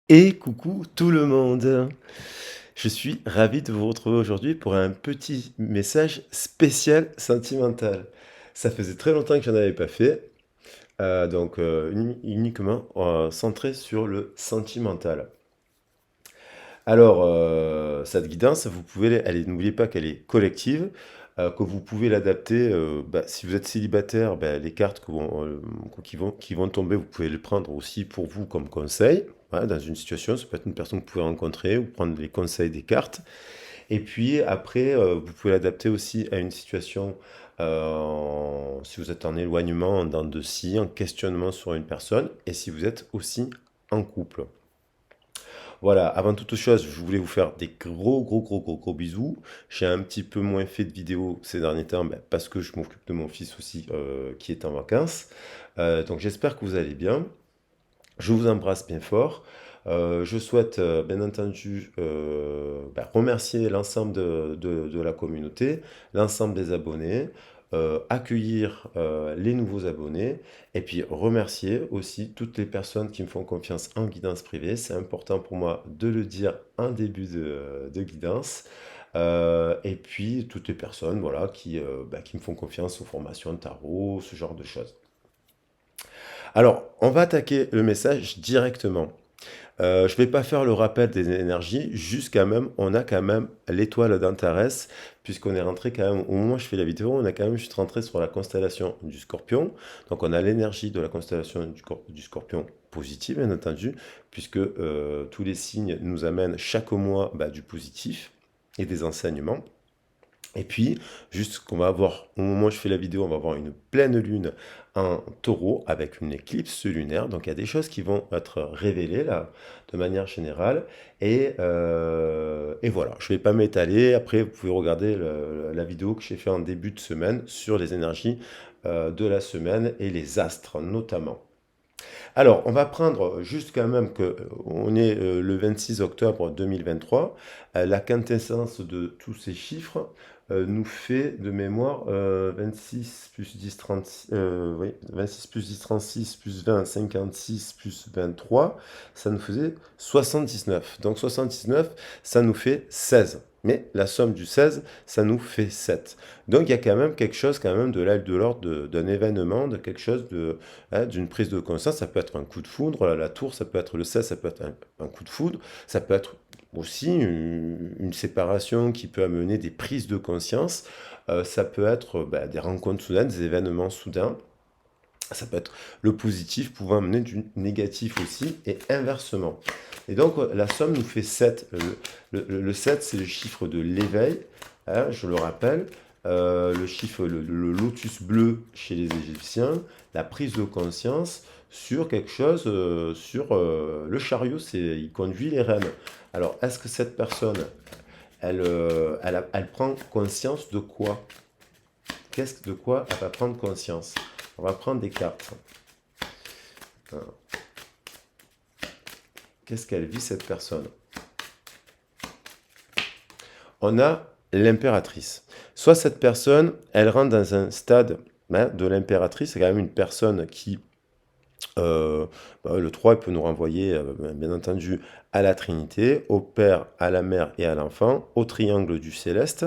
Et coucou tout le monde! Je suis ravi de vous retrouver aujourd'hui pour un petit message spécial sentimental. Ça faisait très longtemps que j'en avais pas fait, uniquement, centré sur le sentimental. Alors, cette guidance, vous pouvez n'oubliez pas qu'elle est collective, que vous pouvez l'adapter, si vous êtes célibataire, les cartes qui vont tomber, vous pouvez les prendre aussi pour vous comme conseil. Voilà, dans une situation, ça peut être une personne que vous pouvez rencontrer ou prendre les conseils des cartes. Et puis après, vous pouvez l'adapter aussi à une situation, si vous êtes en éloignement, en dents de scie, en questionnement sur une personne et si vous êtes aussi en couple. Voilà, avant toute chose, je voulais vous faire des gros, gros, gros, gros, gros bisous. J'ai un petit peu moins fait de vidéos ces derniers temps, parce que je m'occupe de mon fils aussi, qui est en vacances. Donc j'espère que vous allez bien. Je vous embrasse bien fort. Je souhaite, bien entendu, remercier l'ensemble de la communauté, l'ensemble des abonnés, accueillir les nouveaux abonnés, et puis remercier aussi toutes les personnes qui me font confiance en guidance privée. C'est important pour moi de le dire en début de guidance. Et puis toutes les personnes voilà, qui me font confiance aux formations de tarot, ce genre de choses. Alors, on va attaquer le message directement. Je vais pas faire le rappel des énergies, on a quand même l'étoile d'Antares, puisqu'on est rentré quand même, au moment où je fais la vidéo, on a quand même juste rentré sur la constellation du Scorpion. Donc on a l'énergie de la constellation du Scorpion positive, bien entendu, puisque tous les signes nous amènent chaque mois du positif et des enseignements. Et puis, juste qu'on va avoir, au moment où je fais la vidéo, on va avoir une pleine lune en taureau avec une éclipse lunaire. Donc il y a des choses qui vont être révélées là, de manière générale. Et voilà, je ne vais pas m'étaler. Après, vous pouvez regarder la vidéo que j'ai fait en début de semaine sur les énergies de la semaine et les astres notamment. Alors, on va prendre juste quand même que on est le 26 octobre 2023. La quintessence de tous ces chiffres nous fait de mémoire 26 plus 10, 36, oui, 26 plus 10, 36 plus 20, 56 plus 23, ça nous faisait 79. Donc 79, ça nous fait 16. Mais la somme du 16, ça nous fait 7. Donc il y a quand même quelque chose quand même de l'ordre d'un événement, de quelque chose d'une prise de conscience. Ça peut être un coup de foudre, la tour, ça peut être le 16, ça peut être un coup de foudre, ça peut être aussi une séparation qui peut amener des prises de conscience. Ça peut être des rencontres soudaines, des événements soudains. Ça peut être le positif pouvant amener du négatif aussi et inversement. Et donc la somme nous fait 7. Le 7, c'est le chiffre de l'éveil, hein, je le rappelle. Le lotus bleu chez les Égyptiens, la prise de conscience sur quelque chose, sur le chariot, il conduit les rênes. Alors, est-ce que cette personne, elle prend conscience de quoi? De quoi elle va prendre conscience? On va prendre des cartes. Qu'est-ce qu'elle vit, cette personne? On a l'impératrice. Soit cette personne, elle rentre dans un stade de l'impératrice, c'est quand même une personne qui le 3 il peut nous renvoyer, bien entendu, à la Trinité, au Père, à la Mère et à l'Enfant, au triangle du céleste.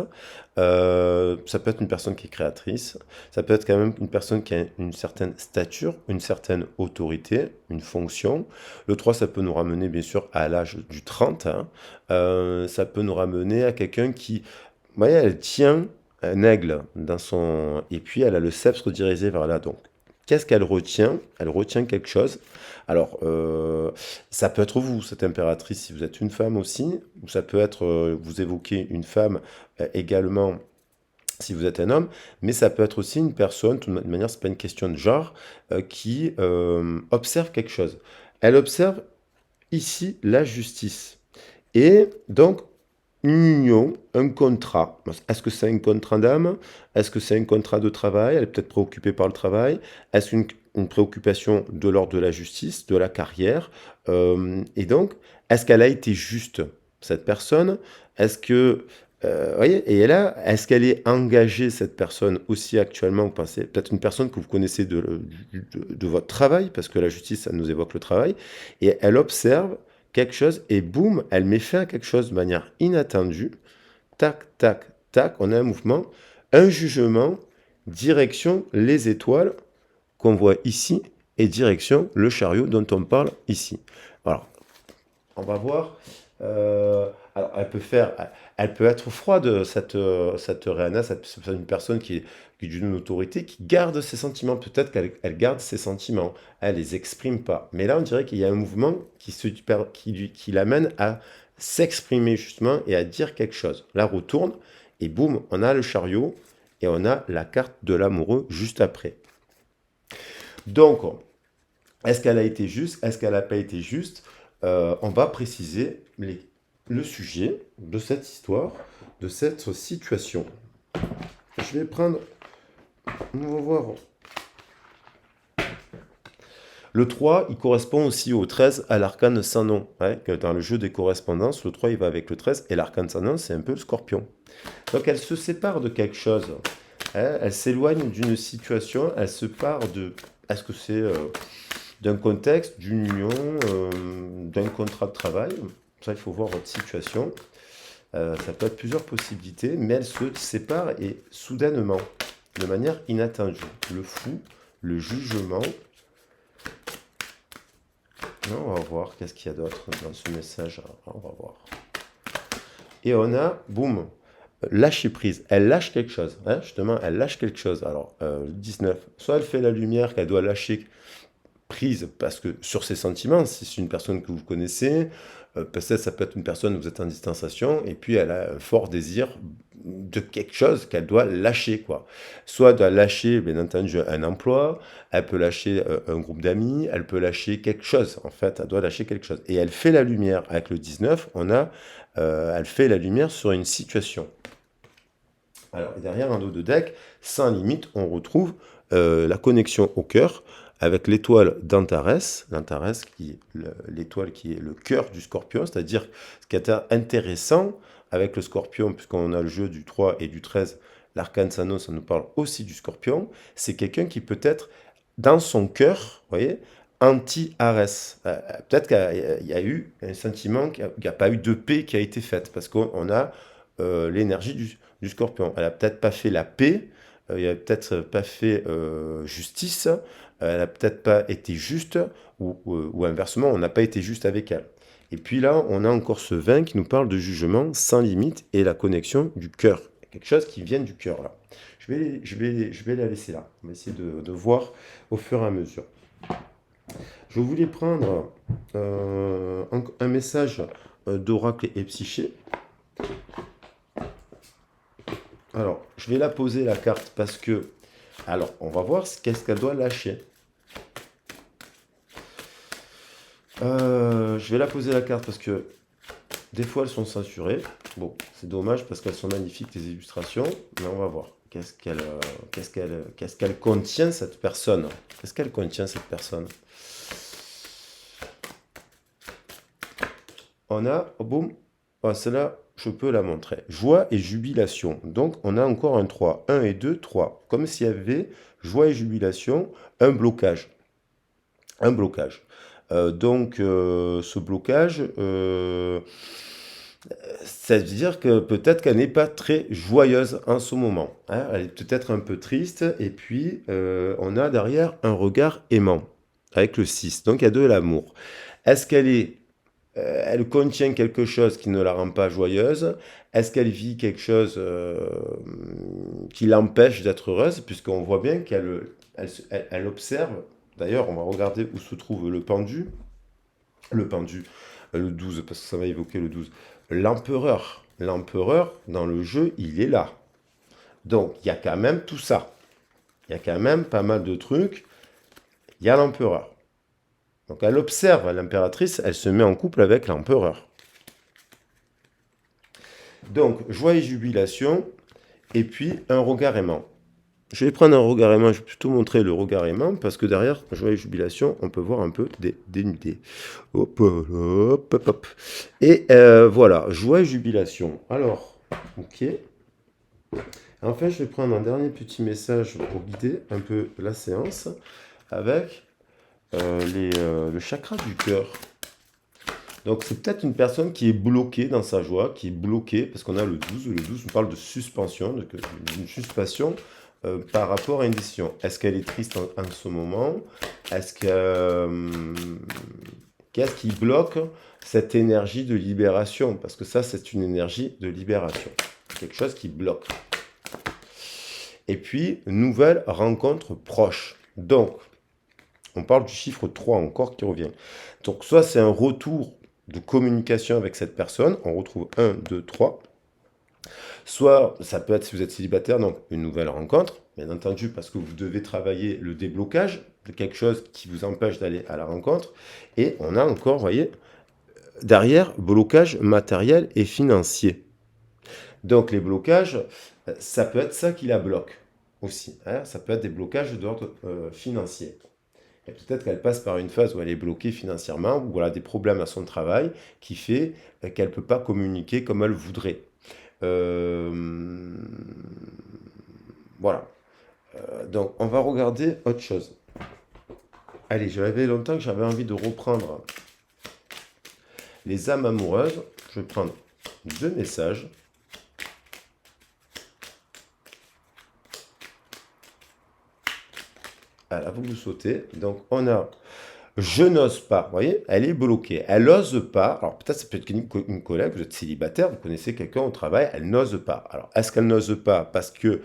Ça peut être une personne qui est créatrice, ça peut être quand même une personne qui a une certaine stature, une certaine autorité, une fonction. Le 3 ça peut nous ramener, bien sûr, à l'âge du 30, hein. Ça peut nous ramener à quelqu'un qui, vous voyez, elle tient un aigle dans son... Et puis, elle a le sceptre dirigé vers là, donc. Qu'est-ce qu'elle retient? Elle retient quelque chose. Alors, ça peut être vous, cette impératrice, si vous êtes une femme aussi, ou ça peut être, vous évoquez une femme également si vous êtes un homme, mais ça peut être aussi une personne, de toute manière, c'est pas une question de genre, qui observe quelque chose. Elle observe ici la justice. Et donc, une union, un contrat. Est-ce que c'est un contrat d'âme? Est-ce que c'est un contrat de travail? Elle est peut-être préoccupée par le travail. Est-ce une préoccupation de l'ordre de la justice, de la carrière? Et donc, est-ce qu'elle a été juste, cette personne? Est-ce que... voyez, et là, est-ce qu'elle est engagée, cette personne, aussi actuellement? Vous pensez peut-être une personne que vous connaissez de votre travail, parce que la justice, ça nous évoque le travail, et elle observe quelque chose, et boum, elle met fin à quelque chose de manière inattendue. Tac, tac, tac, on a un mouvement, un jugement, direction les étoiles qu'on voit ici, et direction le chariot dont on parle ici. Alors, on va voir. Alors, elle peut être froide, cette Rihanna, c'est une personne qui est d'une autorité, qui garde ses sentiments. Peut-être qu'elle garde ses sentiments, elle les exprime pas. Mais là, on dirait qu'il y a un mouvement qui l'amène à s'exprimer justement et à dire quelque chose. La roue tourne et boum, on a le chariot et on a la carte de l'amoureux juste après. Donc, est-ce qu'elle a été juste? Est-ce qu'elle n'a pas été juste? On va préciser le sujet de cette histoire, de cette situation. Je vais prendre, on va voir. Le 3, il correspond aussi au 13, à l'arcane sans nom. Ouais, dans le jeu des correspondances, le 3, il va avec le 13, et l'arcane sans nom, c'est un peu le scorpion. Donc, elle se sépare de quelque chose. Hein, elle s'éloigne d'une situation, elle se part de... Est-ce que c'est d'un contexte, d'une union, d'un contrat de travail? Ça, il faut voir votre situation. Ça peut être plusieurs possibilités, mais elle se sépare et soudainement, de manière inattendue. Le fou, le jugement. Non, on va voir qu'est-ce qu'il y a d'autre dans ce message. On va voir. Et on a, boum, lâcher prise. Elle lâche quelque chose. Hein, justement, elle lâche quelque chose. Alors, le 19, soit elle fait la lumière qu'elle doit lâcher prise parce que sur ses sentiments, si c'est une personne que vous connaissez, peut-être ça peut être une personne où vous êtes en distanciation et puis elle a un fort désir de quelque chose qu'elle doit lâcher, quoi. Soit elle doit lâcher, bien entendu, un emploi, elle peut lâcher un groupe d'amis, elle peut lâcher quelque chose, en fait, elle doit lâcher quelque chose. Et elle fait la lumière. Avec le 19, elle fait la lumière sur une situation. Alors, derrière un dos de deck, sans limite, on retrouve la connexion au cœur avec l'étoile d'Antares, l'Antares qui est l'étoile qui est le cœur du scorpion, c'est-à-dire ce qui est intéressant avec le scorpion, puisqu'on a le jeu du 3 et du 13, l'arcane Sano, ça nous parle aussi du scorpion, c'est quelqu'un qui peut être dans son cœur, vous voyez, anti-Arès. Peut-être qu'il y a eu un sentiment, qu'il n'y a pas eu de paix qui a été faite, parce qu'on a l'énergie du scorpion. Elle n'a peut-être pas fait la paix, elle n'a peut-être pas fait justice, elle n'a peut-être pas été juste, ou inversement, on n'a pas été juste avec elle. Et puis là, on a encore ce 20 qui nous parle de jugement sans limite et la connexion du cœur. Quelque chose qui vient du cœur là. Je vais la laisser là. On va essayer de voir au fur et à mesure. Je voulais prendre un message d'oracle et psyché. Alors, je vais la poser la carte parce que... Alors, on va voir qu'est-ce qu'elle doit lâcher. Je vais la poser la carte parce que des fois elles sont censurées. Bon, c'est dommage parce qu'elles sont magnifiques les illustrations, mais on va voir. Qu'est-ce qu'elle contient cette personne? Qu'est-ce qu'elle contient cette personne? On a, oh, boum, oh, celle-là, je peux la montrer. Joie et jubilation. Donc, on a encore un 3. 1 et 2, 3. Comme s'il y avait joie et jubilation, un blocage. Un blocage. Donc, ce blocage, ça veut dire que peut-être qu'elle n'est pas très joyeuse en ce moment. Hein. Elle est peut-être un peu triste. Et puis, on a derrière un regard aimant avec le 6. Donc, il y a de l'amour. Est-ce qu'elle est elle contient quelque chose qui ne la rend pas joyeuse? Est-ce qu'elle vit quelque chose qui l'empêche d'être heureuse? Puisqu'on voit bien elle observe. D'ailleurs, on va regarder où se trouve le pendu. Le pendu, le 12, parce que ça va évoquer le 12. L'empereur. L'empereur, dans le jeu, il est là. Donc, il y a quand même tout ça. Il y a quand même pas mal de trucs. Il y a l'empereur. Donc elle observe l'impératrice, elle se met en couple avec l'empereur. Donc, joie et jubilation, et puis un regard aimant. Je vais prendre un regard aimant, je vais plutôt montrer le regard aimant, parce que derrière, joie et jubilation, on peut voir un peu des dénudés. Hop, hop, hop, hop. Et voilà, joie et jubilation. Alors, ok. Enfin, je vais prendre un dernier petit message pour guider un peu la séance, avec le chakra du cœur. Donc c'est peut-être une personne qui est bloquée dans sa joie, qui est bloquée, parce qu'on a le 12 nous parle de suspension, d'une suspension par rapport à une décision. Est-ce qu'elle est triste en ce moment? Est-ce que, qu'est-ce qui bloque cette énergie de libération? Parce que ça, c'est une énergie de libération. Quelque chose qui bloque. Et puis, nouvelle rencontre proche. Donc, on parle du chiffre 3 encore qui revient. Donc, soit c'est un retour de communication avec cette personne, on retrouve 1, 2, 3. Soit ça peut être, si vous êtes célibataire, donc une nouvelle rencontre, bien entendu, parce que vous devez travailler le déblocage de quelque chose qui vous empêche d'aller à la rencontre. Et on a encore, vous voyez, derrière, blocage matériel et financier. Donc les blocages, ça peut être ça qui la bloque aussi, hein. Ça peut être des blocages d'ordre financier. Et peut-être qu'elle passe par une phase où elle est bloquée financièrement, ou elle a des problèmes à son travail, qui fait qu'elle ne peut pas communiquer comme elle voudrait. Euh, voilà. Donc on va regarder autre chose. Allez, j'avais longtemps que j'avais envie de reprendre les âmes amoureuses. Je vais prendre 2 messages. Voilà, vous sautez. Donc, on a je n'ose pas. Vous voyez, elle est bloquée. Elle n'ose pas. Alors, peut-être ça peut être une collègue, vous êtes célibataire, vous connaissez quelqu'un au travail, elle n'ose pas. Alors, est-ce qu'elle n'ose pas parce que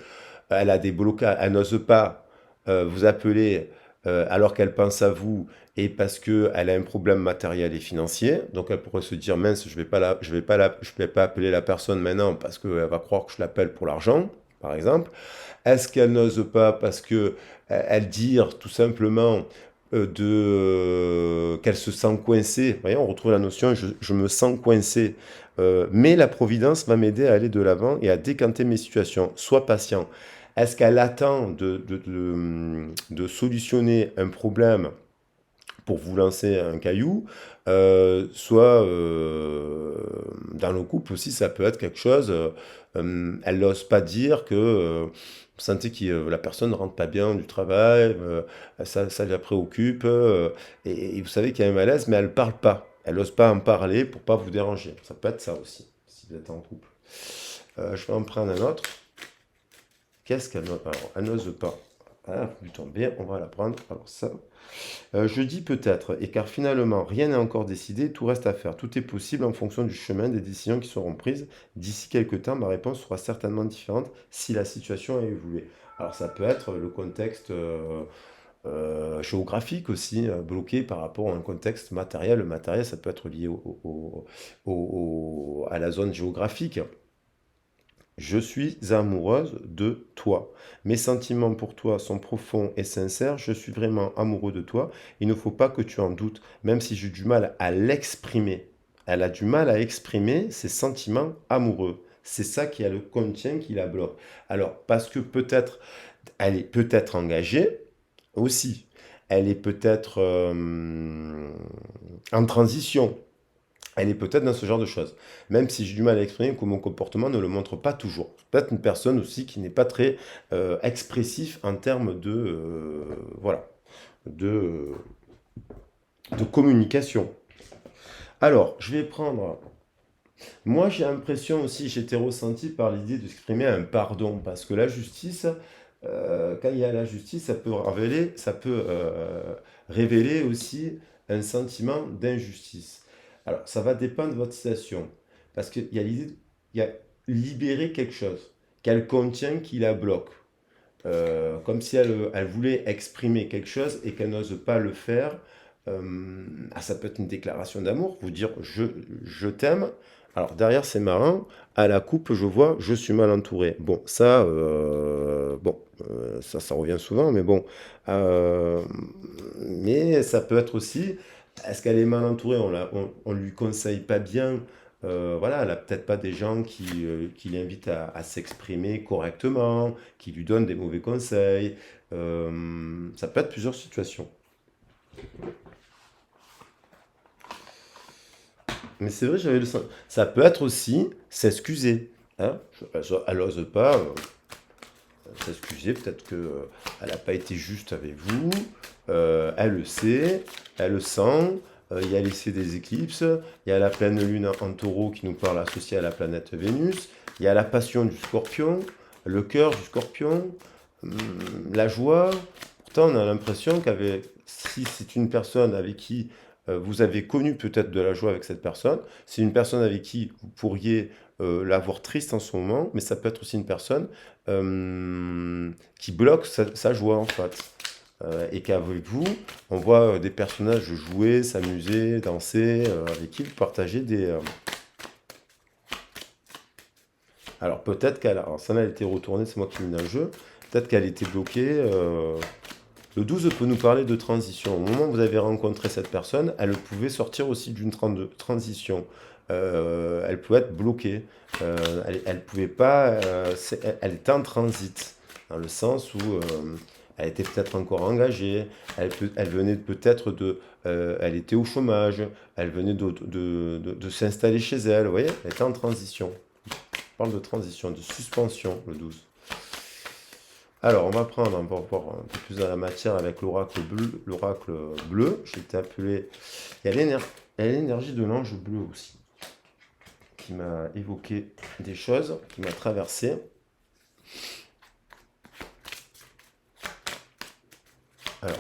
elle a des blocages, elle n'ose pas vous appeler alors qu'elle pense à vous et parce que elle a un problème matériel et financier. Donc, elle pourrait se dire, mince, je vais pas appeler la personne maintenant parce qu'elle va croire que je l'appelle pour l'argent, par exemple. Est-ce qu'elle n'ose pas parce que elle dit tout simplement qu'elle se sent coincée? Vous voyez, on retrouve la notion je me sens coincé. Mais la providence va m'aider à aller de l'avant et à décanter mes situations. Sois patient. Est-ce qu'elle attend de solutionner un problème pour vous lancer un caillou, soit dans le couple aussi, ça peut être quelque chose, elle n'ose pas dire que vous sentez que la personne ne rentre pas bien du travail, ça la préoccupe, et vous savez qu'il y a un malaise, mais elle ne parle pas. Elle n'ose pas en parler pour pas vous déranger. Ça peut être ça aussi, si vous êtes en couple. Je vais en prendre un autre. Qu'est-ce qu'elle n'ose pas? Alors, elle n'ose pas. Ah, du temps bien, on va la prendre. Alors ça, je dis peut-être, et car finalement rien n'est encore décidé, tout reste à faire. Tout est possible en fonction du chemin des décisions qui seront prises. D'ici quelques temps, ma réponse sera certainement différente si la situation a évolué. Alors ça peut être le contexte géographique aussi, bloqué par rapport à un contexte matériel. Le matériel, ça peut être lié à la zone géographique. Je suis amoureuse de toi. Mes sentiments pour toi sont profonds et sincères. Je suis vraiment amoureux de toi. Il ne faut pas que tu en doutes, même si j'ai du mal à l'exprimer. Elle a du mal à exprimer ses sentiments amoureux. C'est ça qui a le contient, qui la bloque. Alors, parce que peut-être, elle est peut-être engagée aussi. Elle est peut-être en transition. Elle est peut-être dans ce genre de choses. Même si j'ai du mal à exprimer que mon comportement ne le montre pas toujours. Peut-être une personne aussi qui n'est pas très expressif en termes voilà, de, de communication. Alors, je vais prendre. Moi, j'ai l'impression aussi, j'ai été ressenti par l'idée d'exprimer un pardon. Parce que la justice, quand il y a la justice, ça peut révéler aussi un sentiment d'injustice. Alors, ça va dépendre de votre situation. Parce qu'il y a l'idée, il y a libérer quelque chose qu'elle contient, qui la bloque. Comme si elle voulait exprimer quelque chose et qu'elle n'ose pas le faire. Ça peut être une déclaration d'amour, vous dire je t'aime. Alors derrière, c'est marrant, à la coupe, je vois je suis mal entouré. Bon, ça revient souvent, mais bon. Euh, mais ça peut être aussi, est-ce qu'elle est mal entourée? On lui conseille pas bien. Voilà, elle a peut-être pas des gens qui l'invitent à s'exprimer correctement, qui lui donnent des mauvais conseils. Ça peut être plusieurs situations. Mais c'est vrai, j'avais le sens. Ça peut être aussi s'excuser. Hein. Elle n'ose pas s'excuser. Peut-être qu'elle n'a pas été juste avec vous. Elle le sait, elle le sent. il y a l'essai des éclipses, il y a la pleine lune en taureau qui nous parle associée à la planète Vénus, il y a la passion du scorpion, le cœur du scorpion, la joie. Pourtant, on a l'impression qu'avec, si c'est une personne avec qui vous avez connu peut-être de la joie avec cette personne, c'est une personne avec qui vous pourriez la voir triste en ce moment, mais ça peut être aussi une personne qui bloque sa joie en fait. Et qu'avec vous, on voit des personnages jouer, s'amuser, danser, avec qui vous partagez des... Alors peut-être qu'elle... Alors ça, elle a été retournée, c'est moi qui l'ai mis dans le jeu. Peut-être qu'elle était bloquée. Le 12 peut nous parler de transition. Au moment où vous avez rencontré cette personne, elle pouvait sortir aussi d'une transition. Elle pouvait être bloquée. Elle pouvait pas. Elle était en transit, dans le sens où elle était peut-être encore engagée. Elle venait peut-être de. Elle était au chômage. Elle venait de s'installer chez elle. Vous voyez, elle était en transition. On parle de transition, de suspension, le 12. Alors, on va prendre, on va voir un peu plus dans la matière avec l'oracle bleu. L'oracle bleu, j'ai été appelé. Il y a l'énergie de l'ange bleu aussi, qui m'a évoqué des choses, qui m'a traversé. Alors,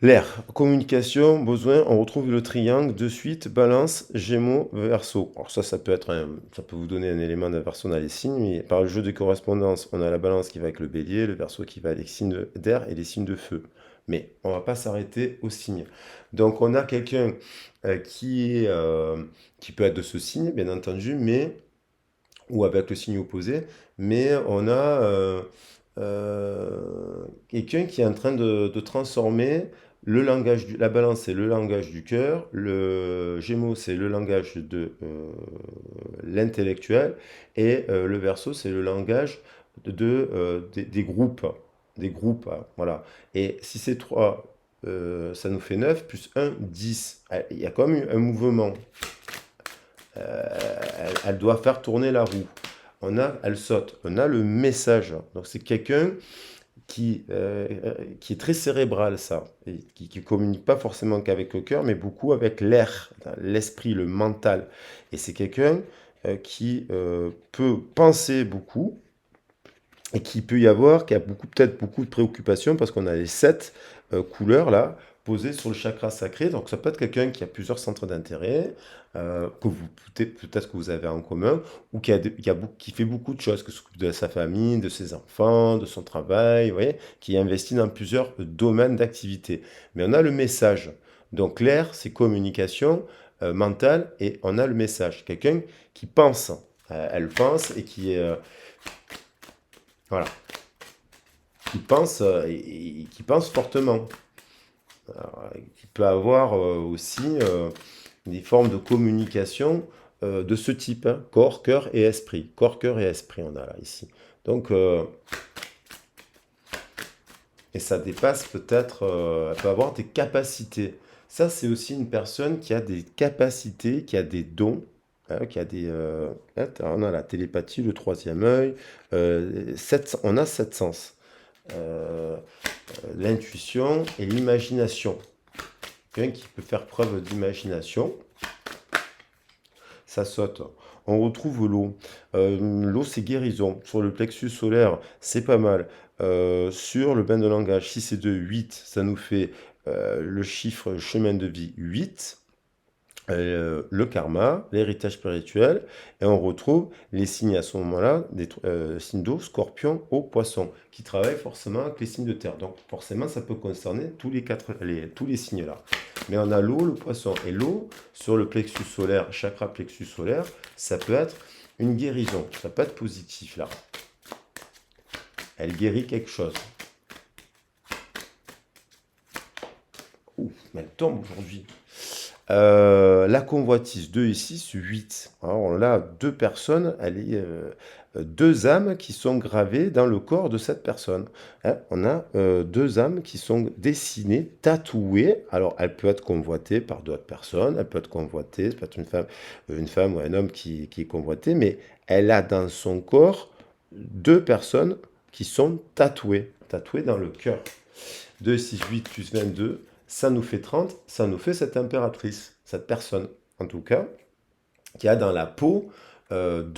l'air, communication, besoin, on retrouve le triangle de suite, balance, gémeaux, verseau. Alors ça peut être ça peut vous donner un élément d'inversion dans les signes, mais par le jeu de correspondance, on a la balance qui va avec le bélier, le verseau qui va avec les signes d'air et les signes de feu. Mais on va pas s'arrêter aux signes. Donc on a quelqu'un qui peut être de ce signe, bien entendu, mais ou avec le signe opposé, mais on a quelqu'un qui est en train de transformer le langage la balance, c'est le langage du cœur, le gémeaux, c'est le langage de l'intellectuel, et le verseau, c'est le langage des groupes. Des groupes, hein, voilà. Et si c'est 3, ça nous fait 9, plus 1, 10. Il y a quand même un mouvement. Elle doit faire tourner la roue. Elle saute. On a le message. Donc c'est quelqu'un qui est très cérébral, ça, et qui communique pas forcément qu'avec le cœur, mais beaucoup avec l'air, l'esprit, le mental. Et c'est quelqu'un qui peut penser beaucoup, et qui peut y avoir, qui a peut-être beaucoup de préoccupations, parce qu'on a les 7 couleurs là, posées sur le chakra sacré. Donc ça peut être quelqu'un qui a plusieurs centres d'intérêt, que vous peut-être que vous avez en commun, ou qui fait beaucoup de choses, que ce soit de sa famille, de ses enfants, de son travail, vous voyez, qui investit dans plusieurs domaines d'activité. Mais on a le message. Donc l'air, c'est communication mentale, et on a le message. Quelqu'un qui pense. Elle pense et qui est... voilà, qui pense fortement. Alors, qui peut avoir aussi des formes de communication de ce type, hein. Corps, cœur et esprit. Corps, cœur et esprit, on a là, ici. Donc, et ça dépasse peut-être, elle peut avoir des capacités. Ça, c'est aussi une personne qui a des capacités, qui a des dons, hein, qui a des... on a la télépathie, le troisième œil, on a 7 sens. Euh, L'intuition et l'imagination. Quelqu'un qui peut faire preuve d'imagination, ça saute. On retrouve l'eau. L'eau, c'est guérison. Sur le plexus solaire, c'est pas mal. Sur le bain de langage, si c'est de 8, ça nous fait le chiffre chemin de vie 8. Le karma, l'héritage spirituel, et on retrouve les signes à ce moment-là, des signes d'eau, scorpion, eau, poisson, qui travaillent forcément avec les signes de terre. Donc forcément, ça peut concerner tous les signes-là. Mais on a l'eau, le poisson, et l'eau, sur le plexus solaire, chakra plexus solaire, ça peut être une guérison, ça peut être positif là. Elle guérit quelque chose. Ouf, mais elle tombe aujourd'hui. La convoitise, 2 et 6, 8. Alors on a deux personnes, deux âmes qui sont gravées dans le corps de cette personne. Hein, on a deux âmes qui sont dessinées, tatouées. Alors elle peut être convoitée par d'autres personnes, elle peut être convoitée, ça peut être une femme ou un homme qui est convoité, mais elle a dans son corps deux personnes qui sont tatoués dans le cœur. 2, 6, 8 plus 22, ça nous fait 30, ça nous fait cette impératrice, cette personne, en tout cas, qui a dans la peau comme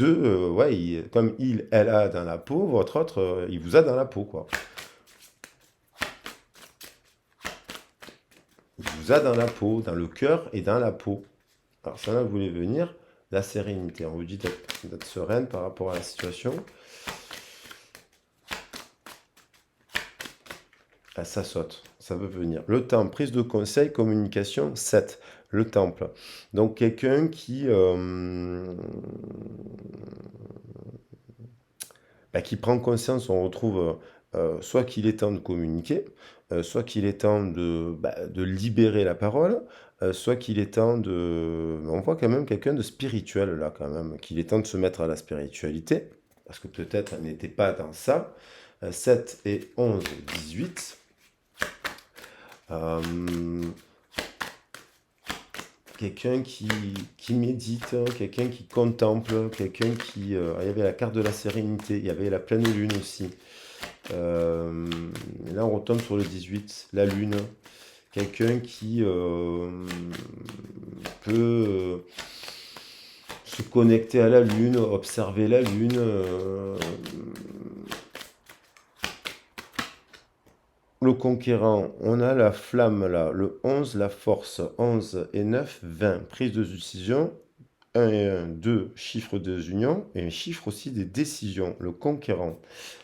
elle a dans la peau, votre autre, il vous a dans la peau, quoi. Il vous a dans la peau, dans le cœur et dans la peau. Alors, ça voulait venir la sérénité. On vous dit d'être sereine par rapport à la situation. Ah, ça saute, ça veut venir. Le temps, prise de conseil, communication, 7. Le temple. Donc, quelqu'un qui prend conscience, on retrouve soit qu'il est temps de communiquer, soit qu'il est temps de libérer la parole, soit qu'il est temps de... On voit quand même quelqu'un de spirituel là quand même, qu'il est temps de se mettre à la spiritualité, parce que peut-être elle n'était pas dans ça. 7 et 11, 18. Quelqu'un qui médite, quelqu'un qui contemple, quelqu'un qui... il y avait la carte de la sérénité, il y avait la pleine lune aussi. Et là, on retombe sur le 18, la lune. Quelqu'un qui peut se connecter à la lune, observer la lune. Le conquérant, on a la flamme là, le 11, la force, 11 et 9, 20. Prise de décision, 1 et 1, 2, chiffre des unions, et un chiffre aussi des décisions, le conquérant.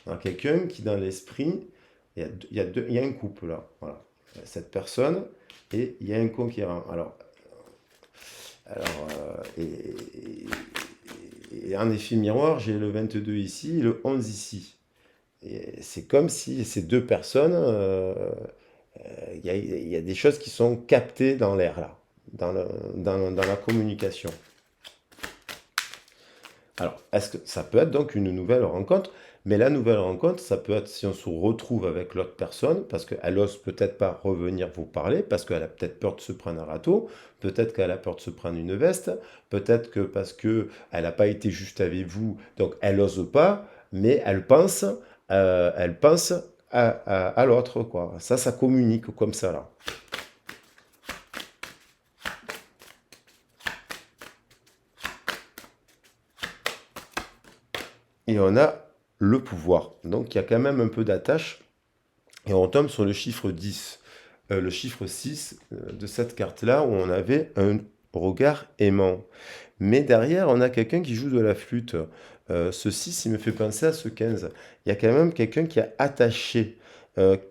Alors, quelqu'un qui dans l'esprit, il y a un couple là, voilà. Cette personne, et il y a un conquérant. Alors et en effet miroir, j'ai le 22 ici et le 11 ici. Et c'est comme si ces deux personnes, il y a des choses qui sont captées dans l'air là, dans la communication. Alors, est-ce que ça peut être donc une nouvelle rencontre? Mais la nouvelle rencontre, ça peut être si on se retrouve avec l'autre personne, parce qu'elle ose peut-être pas revenir vous parler, parce qu'elle a peut-être peur de se prendre un râteau, peut-être qu'elle a peur de se prendre une veste, peut-être que parce que elle n'a pas été juste avec vous, donc elle ose pas, mais elle pense à l'autre, quoi. Ça communique comme ça, là. Et on a le pouvoir. Donc il y a quand même un peu d'attache. Et on tombe sur le chiffre 10. Le chiffre 6 de cette carte-là, où on avait un regard aimant. Mais derrière, on a quelqu'un qui joue de la flûte. Ce 6, il me fait penser à ce 15. Il y a quand même quelqu'un qui est attaché,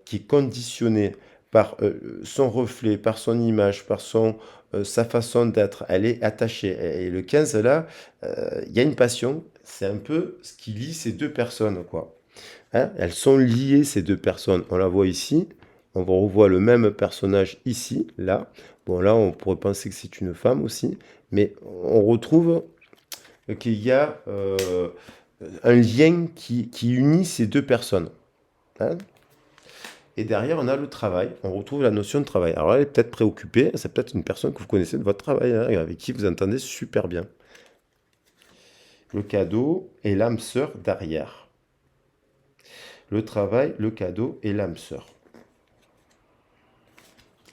qui est conditionné par son reflet, par son image, par sa façon d'être. Elle est attachée. Et le 15, là, il y a une passion. C'est un peu ce qui lie ces deux personnes, quoi. Hein, elles sont liées, ces deux personnes. On la voit ici. On revoit le même personnage ici, là. Bon, là, on pourrait penser que c'est une femme aussi. Mais on retrouve qu'il y a un lien qui unit ces deux personnes. Hein. Et derrière, on a le travail. On retrouve la notion de travail. Alors, elle est peut-être préoccupée. C'est peut-être une personne que vous connaissez de votre travail, hein, et avec qui vous entendez super bien. Le cadeau et l'âme sœur derrière. Le travail, le cadeau et l'âme sœur.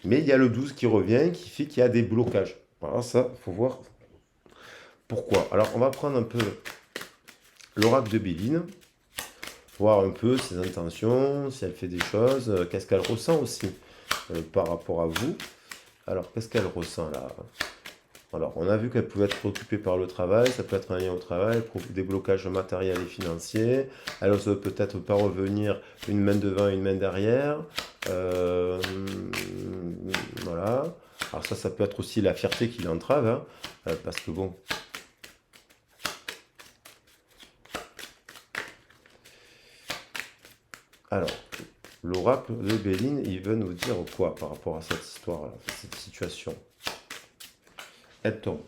Mais il y a le 12 qui revient, qui fait qu'il y a des blocages. Alors ça, il faut voir pourquoi. Alors, on va prendre un peu l'oracle de Béline, voir un peu ses intentions, si elle fait des choses, qu'est-ce qu'elle ressent aussi par rapport à vous. Alors, qu'est-ce qu'elle ressent là? Alors, on a vu qu'elle pouvait être préoccupée par le travail, ça peut être un lien au travail, des blocages matériels et financiers. Elle n'ose peut-être pas revenir une main devant, une main derrière. Voilà. Alors ça peut être aussi la fierté qui l'entrave, hein, parce que bon... Alors, l'oracle de Béline, il veut nous dire quoi par rapport à cette histoire, à cette situation? Elle tombe.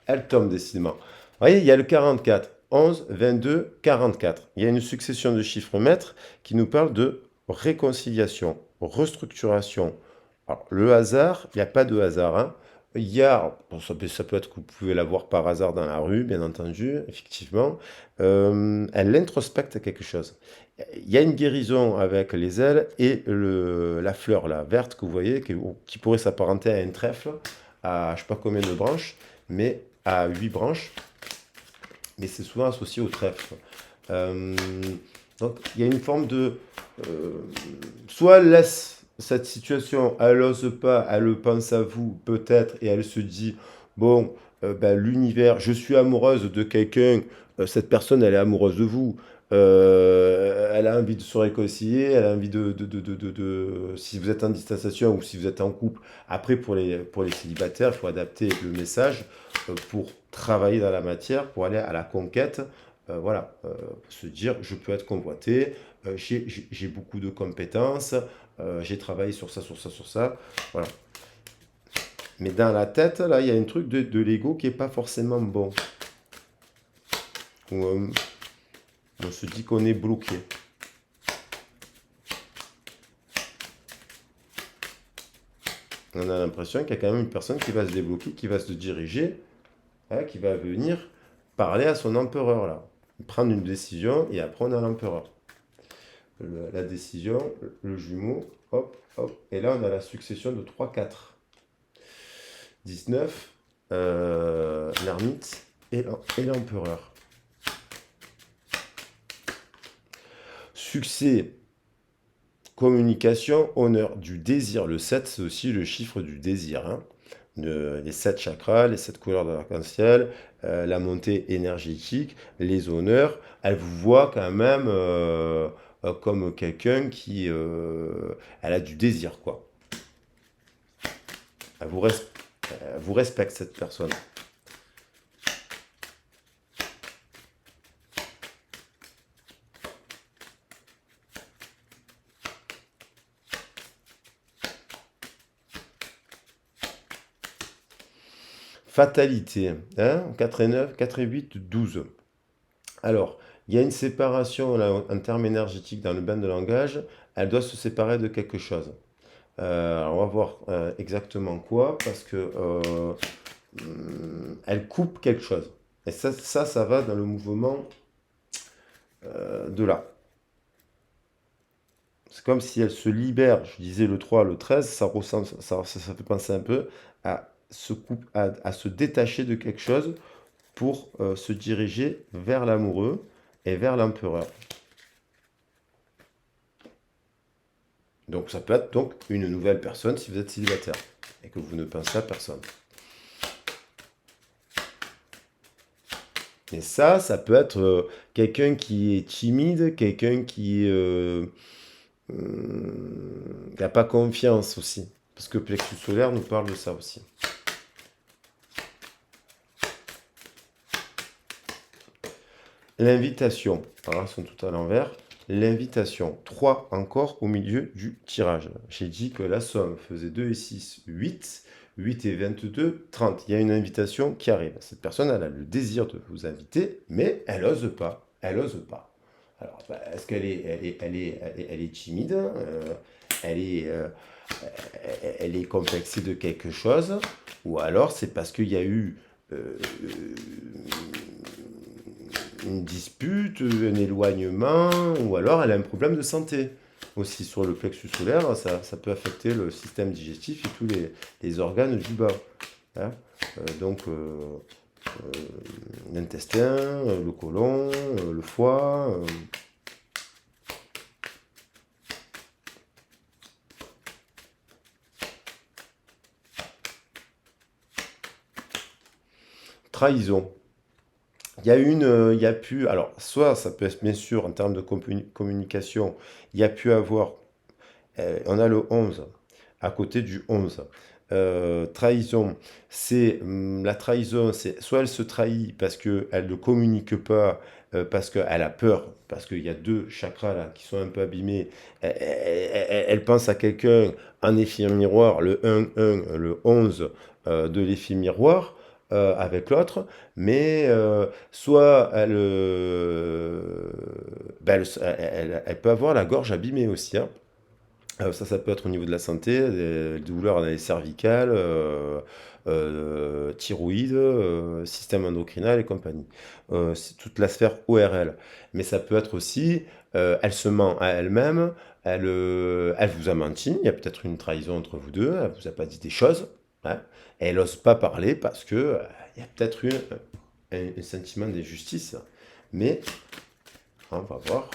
Elle tombe décidément. Vous voyez, il y a le 44, 11, 22, 44. Il y a une succession de chiffres maîtres qui nous parlent de réconciliation, restructuration. Alors, le hasard, il n'y a pas de hasard. Hein. Il y a, bon, ça peut être que vous pouvez la voir par hasard dans la rue, bien entendu, effectivement. Elle introspecte quelque chose. Il y a une guérison avec les ailes et la fleur là, verte que vous voyez, qui pourrait s'apparenter à un trèfle, à je sais pas combien de branches, mais à 8 branches, mais c'est souvent associé au trèfle. Euh, donc il y a une forme de... euh, soit elle laisse cette situation, elle n'ose pas, elle pense à vous peut-être et elle se dit, bon, ben, l'univers, je suis amoureuse de quelqu'un, cette personne elle est amoureuse de vous. Elle a envie de se réconcilier, elle a envie si vous êtes en distanciation ou si vous êtes en couple. Après, pour les célibataires, il faut adapter le message pour travailler dans la matière, pour aller à la conquête. Voilà, se dire, je peux être convoité, j'ai beaucoup de compétences, j'ai travaillé sur ça, sur ça, sur ça. Voilà. Mais dans la tête, là, il y a un truc de l'ego qui est pas forcément bon. Où, on se dit qu'on est bloqué. On a l'impression qu'il y a quand même une personne qui va se débloquer, qui va se diriger, hein, qui va venir parler à son empereur, là. Prendre une décision et après on a l'empereur. La décision, le jumeau, hop, hop. Et là, on a la succession de 3, 4. 19, l'ermite et l'empereur. Succès, communication, honneur, du désir. Le 7, c'est aussi le chiffre du désir, hein. Les 7 chakras, les 7 couleurs de l'arc-en-ciel, la montée énergétique, les honneurs. Elle vous voit quand même comme quelqu'un qui... elle a du désir, quoi. Elle vous, res- elle vous respecte, cette personne. Fatalité, hein, 4 et 9, 4 et 8, 12. Alors, il y a une séparation là, en termes énergétiques dans le bain de langage. Elle doit se séparer de quelque chose. Alors, on va voir exactement quoi, parce que elle coupe quelque chose. Et ça va dans le mouvement de là. C'est comme si elle se libère, je disais le 3, le 13, ça ressemble, ça fait penser un peu à se détacher de quelque chose pour se diriger vers l'amoureux et vers l'empereur. Donc ça peut être donc une nouvelle personne si vous êtes célibataire et que vous ne pensez à personne. Et ça peut être quelqu'un qui est timide, quelqu'un qui n'a pas confiance aussi. Parce que Plexus solaire nous parle de ça aussi. L'invitation. Alors, elles sont toutes à l'envers. L'invitation. 3 encore au milieu du tirage. J'ai dit que la somme faisait 2 et 6, 8. 8 et 22, 30. Il y a une invitation qui arrive. Cette personne, elle a le désir de vous inviter, mais elle n'ose pas. Elle n'ose pas. Alors, bah, est-ce qu'elle est, elle est timide, elle est, euh, elle est complexée de quelque chose, ou alors c'est parce qu'il y a eu euh, une dispute, un éloignement, ou alors elle a un problème de santé. Aussi sur le plexus solaire, ça peut affecter le système digestif et tous les organes du bas, hein. Donc l'intestin, le côlon, le foie. Trahison. Il y a pu, alors soit ça peut être bien sûr en termes de communication, il y a pu avoir, on a le 11 à côté du 11. Trahison, la trahison, c'est soit elle se trahit parce qu'elle ne communique pas, parce qu'elle a peur, parce qu'il y a deux chakras là qui sont un peu abîmés. Elle pense à quelqu'un en effet miroir, le 1-1, le 11 de l'effet miroir avec l'autre, mais soit ben, elle peut avoir la gorge abîmée aussi, hein. Ça peut être au niveau de la santé, des douleurs dans les cervicales, thyroïde, système endocrinal et compagnie. C'est toute la sphère ORL. Mais ça peut être aussi, elle se ment à elle-même, elle vous a menti, il y a peut-être une trahison entre vous deux, elle vous a pas dit des choses, hein, et elle n'ose pas parler parce que, il y a peut-être eu un sentiment d'injustice. Mais on va voir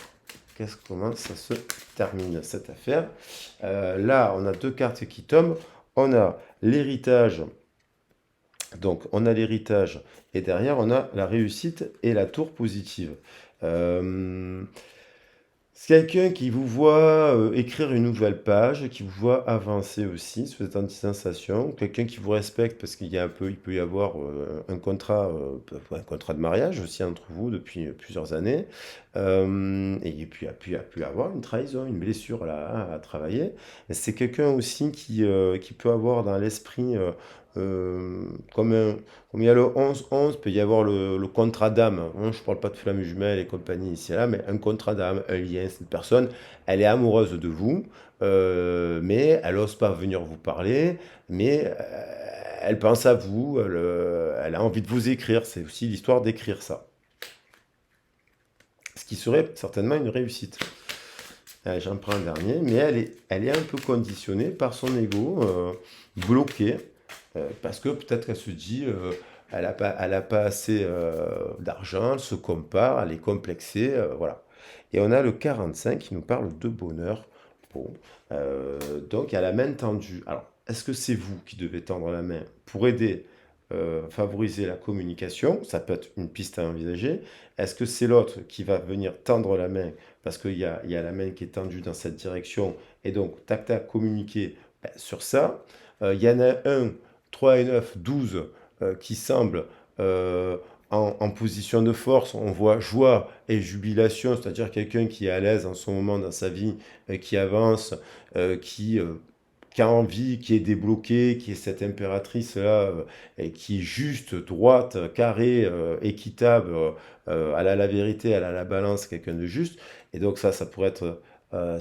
comment ça se termine cette affaire. Là, on a deux cartes qui tombent. On a l'héritage. Donc, on a l'héritage et derrière, on a la réussite et la tour positive. Euh, c'est quelqu'un qui vous voit écrire une nouvelle page, qui vous voit avancer aussi, si vous êtes en distanciation. Quelqu'un qui vous respecte parce il peut y avoir un contrat de mariage aussi entre vous depuis plusieurs années. Et puis, il y a pu y avoir une trahison, une blessure là à travailler. Et c'est quelqu'un aussi qui peut avoir dans l'esprit, euh, comme, un- comme il y a le 11-11, peut y avoir le contrat d'âme. Hein, je ne parle pas de flamme jumelle et compagnie ici et là, mais un contrat d'âme, un lien. Cette personne, elle est amoureuse de vous, mais elle n'ose pas venir vous parler, mais elle pense à vous, elle a envie de vous écrire. C'est aussi l'histoire d'écrire ça. Ce qui serait certainement une réussite. J'en prends un dernier, mais elle est un peu conditionnée par son ego, bloquée, parce que peut-être qu'elle se dit, elle a pas assez d'argent, elle se compare, elle est complexée, voilà. Et on a le 45 qui nous parle de bonheur. Bon, donc il y a la main tendue. Alors, est-ce que c'est vous qui devez tendre la main pour aider, favoriser la communication? Ça peut être une piste à envisager. Est-ce que c'est l'autre qui va venir tendre la main parce il y a la main qui est tendue dans cette direction et donc tac tac communiquer sur ça? Il y en a un, 3 et 9 12 qui semble en position de force. On voit joie et jubilation, c'est-à-dire quelqu'un qui est à l'aise en ce moment dans sa vie, qui avance, euh, qui, euh, qui a envie, qui est débloqué, qui est cette impératrice-là, et qui est juste, droite, carrée, équitable, elle a la vérité, elle a la balance, quelqu'un de juste. Et donc ça pourrait être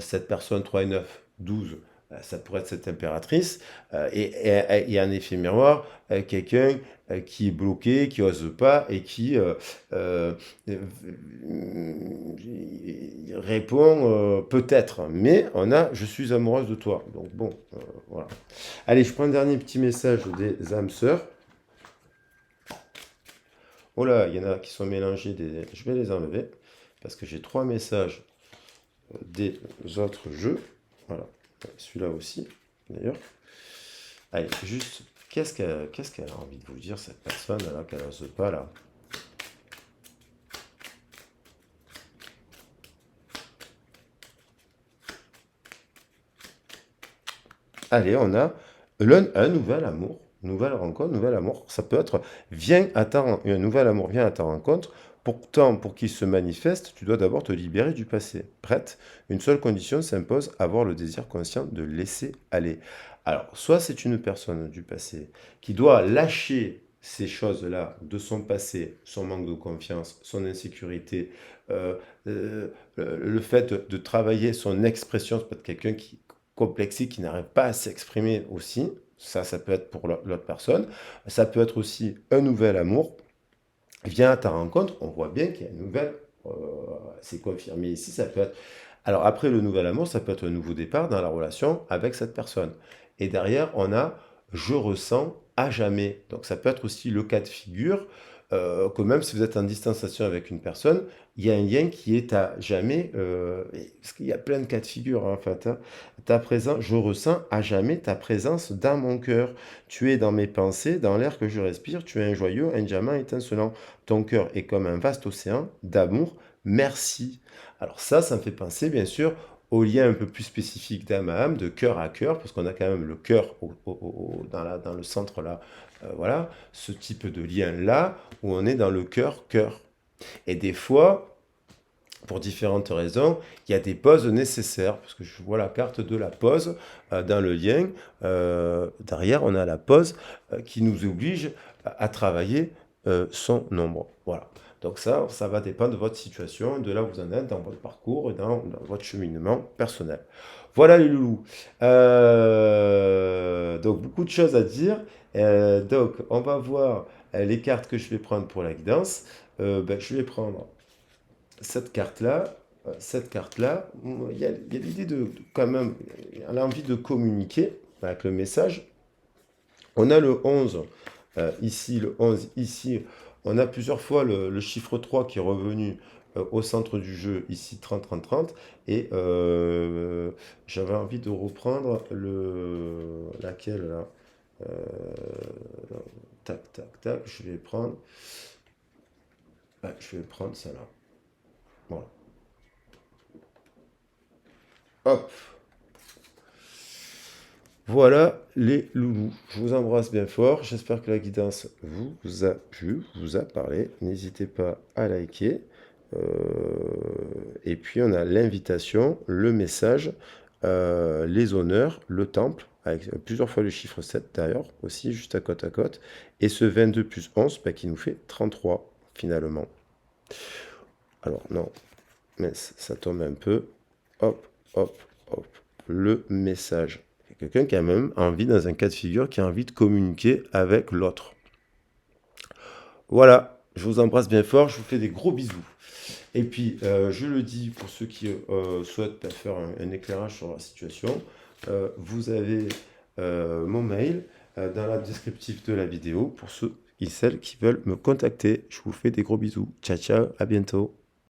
cette personne 3 et 9 12 ça pourrait être cette impératrice. Et un effet miroir, quelqu'un qui est bloqué, qui n'ose pas et qui euh, euh, répond peut-être, mais on a je suis amoureuse de toi. Donc bon, voilà. Allez, je prends un dernier petit message des âmes sœurs. Oh là, il y en a qui sont mélangés. Je vais les enlever parce que j'ai trois messages des autres jeux. Voilà, celui-là aussi, d'ailleurs. Allez, juste, qu'est-ce qu'elle a envie de vous dire, cette personne là, qu'elle n'ose pas là? Allez, on a un nouvel amour, nouvelle rencontre, nouvel amour. Ça peut être, un nouvel amour vient à ta rencontre. Pourtant, pour qu'il se manifeste, tu dois d'abord te libérer du passé. Prête? Une seule condition s'impose, avoir le désir conscient de laisser aller. Alors, soit c'est une personne du passé qui doit lâcher ces choses-là de son passé, son manque de confiance, son insécurité, euh, le fait de travailler son expression, c'est peut-être quelqu'un qui complexé, qui n'arrive pas à s'exprimer aussi. Ça peut être pour l'autre personne. Ça peut être aussi un nouvel amour. Vient à ta rencontre, on voit bien qu'il y a une nouvelle. euh, c'est confirmé ici. Ça peut être. Alors après le nouvel amour, ça peut être un nouveau départ dans la relation avec cette personne. Et derrière, on a je ressens à jamais. Donc ça peut être aussi le cas de figure que même si vous êtes en distanciation avec une personne, il y a un lien qui est à jamais. Parce qu'il y a plein de cas de figure hein, en fait. Hein. Ta présence, je ressens à jamais ta présence dans mon cœur. Tu es dans mes pensées, dans l'air que je respire. Tu es un joyau, un diamant étincelant. Ton cœur est comme un vaste océan d'amour. Merci. Alors ça me fait penser bien sûr au lien un peu plus spécifique d'âme à âme, de cœur à cœur, parce qu'on a quand même le cœur dans le centre là, voilà, ce type de lien là, où on est dans le cœur, cœur. Et des fois, pour différentes raisons, il y a des pauses nécessaires, parce que je vois la carte de la pause dans le lien. Derrière, on a la pause qui nous oblige à travailler son nombre. Voilà. Donc ça va dépendre de votre situation, de là où vous en êtes dans votre parcours et dans votre cheminement personnel. Voilà les loulous. Donc beaucoup de choses à dire. Donc on va voir les cartes que je vais prendre pour la guidance. Je vais prendre cette carte-là. Cette carte-là, il y a l'idée quand même, elle a envie de communiquer avec le message. On a le 11 ici, le 11 ici. On a plusieurs fois le chiffre 3 qui est revenu au centre du jeu, ici 30, 30, 30. Et j'avais envie de reprendre laquelle là. Tac, tac, tac. Je vais prendre celle-là. Voilà. Hop. Voilà les loulous. Je vous embrasse bien fort. J'espère que la guidance vous a plu, vous a parlé. N'hésitez pas à liker. Euh, et puis on a l'invitation, le message, les honneurs, le temple, avec plusieurs fois le chiffre 7 d'ailleurs, aussi juste à côte. Et ce 22 plus 11 qui nous fait 33 finalement. Alors non, mais ça tombe un peu. Hop, hop, hop. Le message. Quelqu'un qui a même envie, dans un cas de figure, qui a envie de communiquer avec l'autre. Voilà, je vous embrasse bien fort, je vous fais des gros bisous. Et puis, je le dis pour ceux qui souhaitent faire un éclairage sur la situation, vous avez mon mail dans la descriptif de la vidéo pour ceux et celles qui veulent me contacter. Je vous fais des gros bisous. Ciao, ciao, à bientôt.